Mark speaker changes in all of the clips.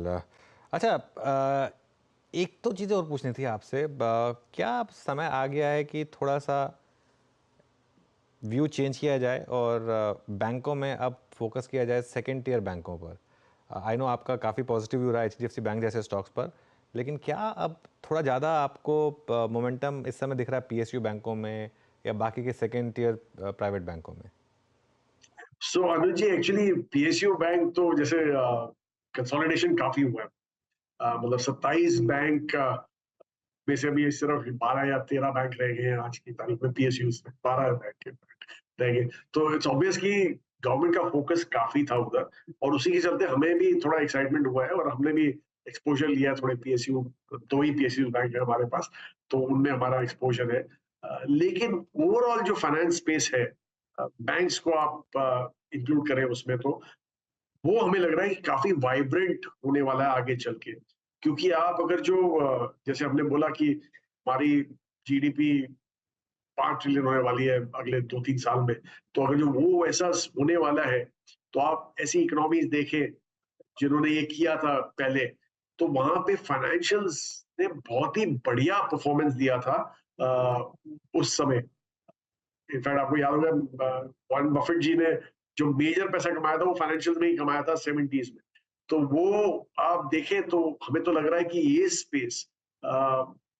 Speaker 1: बिल्कुल। अच्छा, एक तो चीज़ और पूछनी थी आपसे, क्या अब समय आ गया है कि थोड़ा-सा व्यू चेंज किया जाए और बैंकों में अब फ़ोकस किया जाए सेकंड टियर बैंकों पर? आई नो आपका काफ़ी पॉजिटिव व्यू रहा है एचडीएफसी बैंक जैसे स्टॉक्स पर, लेकिन क्या अब थोड़ा ज़्यादा आपको मोमेंटम इस समय दिख रहा है पीएसयू बैंकों में या बाकी के सेकंड टियर प्राइवेट बैंकों में?
Speaker 2: सो अनुज जी, एक्चुअली पीएसयू बैंक तो जैसे कंसोलिडेशन काफी हुआ है। मतलब 27 बैंक में से अभी सिर्फ 12 या 13 बैंक रह गए हैं आज की तारीख में। पीएसयू में 12 बैंक रह गए। तो इट्स ऑब्वियस कि गवर्नमेंट का फोकस काफी था उधर, और उसी के चलते हमें भी थोड़ा एक्साइटमेंट हुआ है और हमने भी एक्सपोजर लिया है थोड़े पीएसयू। 2 ही पीएसयू बैंक है हमारे पास, तो उनमें हमारा एक्सपोजर है। लेकिन ओवरऑल जो फाइनेंस स्पेस है, बैंक्स को आप इंक्लूड करें उसमें, तो वो हमें लग रहा है कि काफी वाइब्रेंट होने वाला है आगे चल के। क्योंकि आप अगर जो जैसे हमने बोला कि हमारी जीडीपी 5 ट्रिलियन होने वाली है अगले 2-3 साल में, तो अगर जो वो ऐसा होने वाला है, तो आप ऐसी इकोनॉमीज देखें जिन्होंने ये किया था पहले, तो वहां पे फाइनेंशियल्स ने बहुत ही बढ़िया परफॉर्मेंस दिया था उस समय। इनफैक्ट आपको याद होगा वॉरेन बफेट जी ने जो मेजर पैसा कमाया था वो फाइनेंशियल में ही कमाया था 70s में। तो वो आप देखें तो हमें तो लग रहा है कि ये स्पेस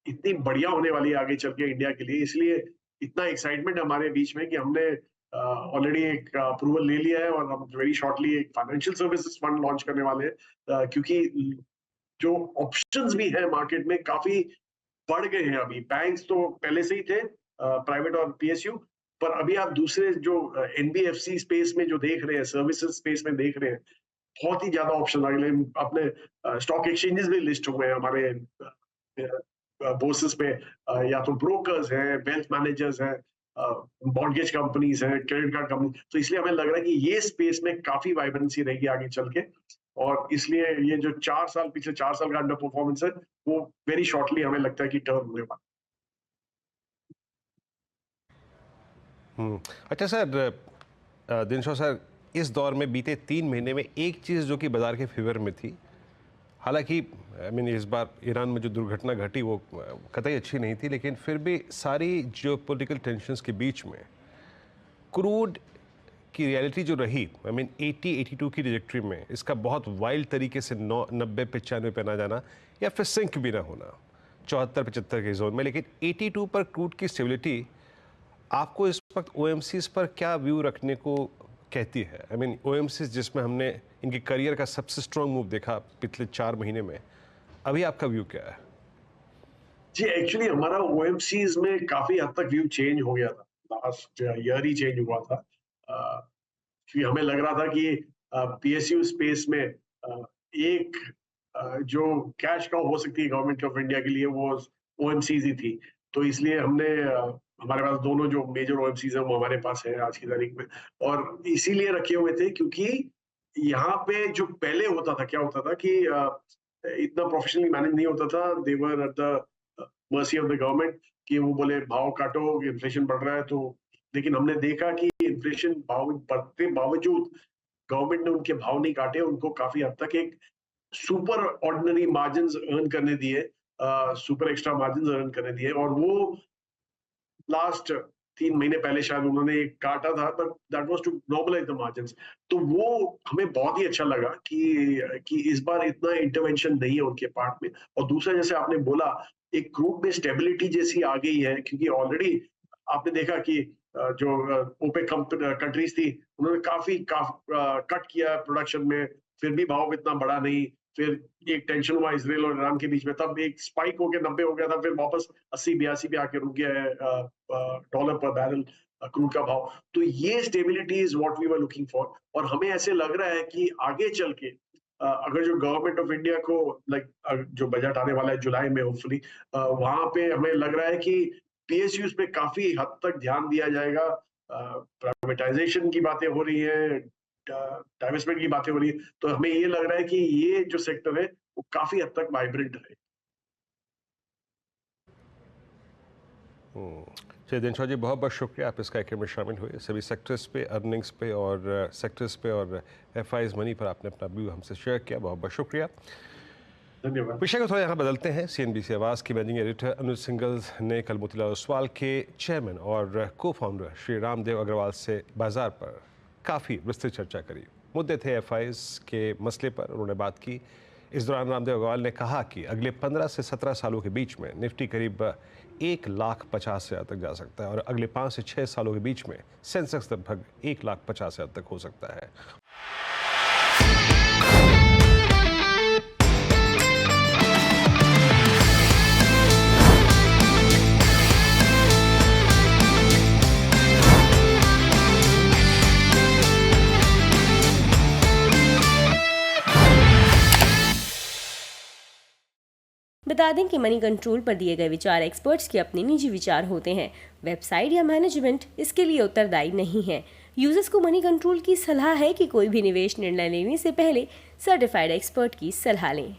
Speaker 2: इतनी बढ़िया होने वाली है आगे चल के इंडिया के लिए। इसलिए इतना एक्साइटमेंट है हमारे बीच में कि हमने ऑलरेडी एक अप्रूवल ले लिया है और हम वेरी शॉर्टली एक फाइनेंशियल सर्विसेज फंड लॉन्च करने वाले हैं। क्योंकि जो ऑप्शंस भी है मार्केट में काफी बढ़ गए हैं। अभी बैंक्स तो पहले से ही थे, प्राइवेट और पीएसयू, पर अभी आप दूसरे जो एनबीएफसी स्पेस में जो देख रहे हैं, सर्विसेज स्पेस में देख रहे हैं, बहुत ही ज्यादा ऑप्शन आ गए। अपने स्टॉक एक्सचेंजेस भी लिस्ट हुए हैं हमारे बोर्सेस पे। या तो ब्रोकर्स हैं, वेल्थ मैनेजर्स हैं, मॉर्गेज कंपनीज हैं, क्रेडिट कार्ड कंपनी। तो इसलिए हमें लग रहा है कि ये स्पेस में काफी वाइब्रेंसी रहेगी आगे चल के। और इसलिए ये जो 4 साल, पिछले 4 साल का अंडर परफॉर्मेंस है, वो वेरी शॉर्टली हमें लगता है कि टर्न होने वाला।
Speaker 3: अच्छा सर, दिनशो सर, इस दौर में बीते 3 महीने में एक चीज़ जो कि बाजार के फेवर में थी, हालांकि आई मीन इस बार ईरान में जो दुर्घटना घटी वो कतई अच्छी नहीं थी, लेकिन फिर भी सारी जो पॉलिटिकल टेंशन्स के बीच में क्रूड की रियलिटी जो रही, आई मीन 80-82 की ट्रैजेक्टरी में इसका बहुत वाइल्ड तरीके से 90-95 पे ना जाना या फिर सिंक भी ना होना 74-75 के जोन में, लेकिन 82 पर क्रूड की स्टेबिलिटी आपको इस वक्त ओएमसीज पर क्या व्यू रखने को कहती है? आई मीन ओएमसीज जिसमें हमने इनके करियर का सबसे स्ट्रॉन्ग मूव देखा पिछले 4 महीने में, अभी आपका व्यू क्या है?
Speaker 2: जी, एक्चुअली हमारा ओएमसीज में काफी हद तक व्यू चेंज हो गया था। लास्ट ईयर ही चेंज हुआ था। क्योंकि हमें लग रहा था कि पीएसयू स्पेस में एक जो कैश काउ हो सकती है गवर्नमेंट ऑफ इंडिया के लिए, वो ओएमसीज ही थी। तो इसलिए हमने हमारे पास दोनों जो मेजर ओएमसीज है वो हमारे पास है आज की तारीख में। और इसीलिए रखे हुए थे क्योंकि यहाँ पे जो पहले होता था, क्या होता था कि इतना प्रोफेशनली मैनेज नहीं होता था। They're at the mercy of the government कि वो बोले भाव काटो, इन्फ्लेशन बढ़ रहा है। तो लेकिन हमने देखा कि इन्फ्लेशन भाव बढ़ते बावजूद गवर्नमेंट ने उनके भाव नहीं काटे, उनको काफी हद तक एक सुपर ऑर्डिनरी मार्जिन अर्न करने दिए, सुपर एक्स्ट्रा मार्जिन अर्न करने दिए। और वो लास्ट 3 महीने पहले शायद उन्होंने एक काटा था, but that was to normalize the margins. तो वो हमें बहुत ही अच्छा लगा कि इस बार इतना इंटरवेंशन नहीं है उनके पार्ट में। और दूसरा, जैसे आपने बोला, एक ग्रुप में स्टेबिलिटी जैसी आ गई है, क्योंकि ऑलरेडी आपने देखा कि जो ओपेक कंट्रीज थी, उन्होंने काफी कट किया प्रोडक्शन में, फिर भी भाव इतना बढ़ा नहीं। फिर एक टेंशन हुआ इसराइल और ईरान के बीच में, तब एक स्पाइक हो गया, 90 हो गया था, फिर वापस 80-82 पे आके रुक गया है डॉलर पर बैरल क्रूड का भाव। तो ये stability is what we were looking for. और हमें ऐसे लग रहा है कि आगे चल के अगर जो गवर्नमेंट ऑफ इंडिया को लाइक जो बजट आने वाला है जुलाई में होपफुली, वहां पे हमें लग रहा है कि पीएसयूज पे काफी हद तक ध्यान दिया जाएगा। प्राइवेटाइजेशन की बातें हो रही है, डाइवेस्टमेंट की बातें हो रही है। तो हमें ये लग रहा है कि ये जो सेक्टर है वो काफी हद तक वाइब्रेंट है।
Speaker 3: चलिए दिनशा जी, बहुत बहुत शुक्रिया आप इस कार्यक्रम में शामिल हुए। सभी सेक्टर्स पे, अर्निंग्स पे और सेक्टर्स पे और FIs मनी पर आपने अपना व्यू हमसे शेयर किया, बहुत बहुत शुक्रिया।
Speaker 2: धन्यवाद।
Speaker 3: विषय को थोड़ा यहाँ बदलते हैं। CNBC आवाज़ की मैनेजिंग एडिटर अनुज सिंगल्स ने कल मोतीलाल ओसवाल के चेयरमैन और को फाउंडर श्री रामदेव अग्रवाल से बाजार पर काफ़ी विस्तृत चर्चा करी। मुद्दे थे FIs के मसले पर, उन्होंने बात की। इस दौरान रामदेव अग्रवाल ने कहा कि अगले 15 से 17 सालों के बीच में निफ्टी करीब 1,50,000 तक जा सकता है और अगले 5 से 6 सालों के बीच में सेंसेक्स लगभग 1,50,000 तक हो सकता है।
Speaker 4: बता दें कि मनी कंट्रोल पर दिए गए विचार एक्सपर्ट्स के अपने निजी विचार होते हैं। वेबसाइट या मैनेजमेंट इसके लिए उत्तरदायी नहीं है। यूजर्स को मनी कंट्रोल की सलाह है कि कोई भी निवेश निर्णय लेने से पहले सर्टिफाइड एक्सपर्ट की सलाह लें।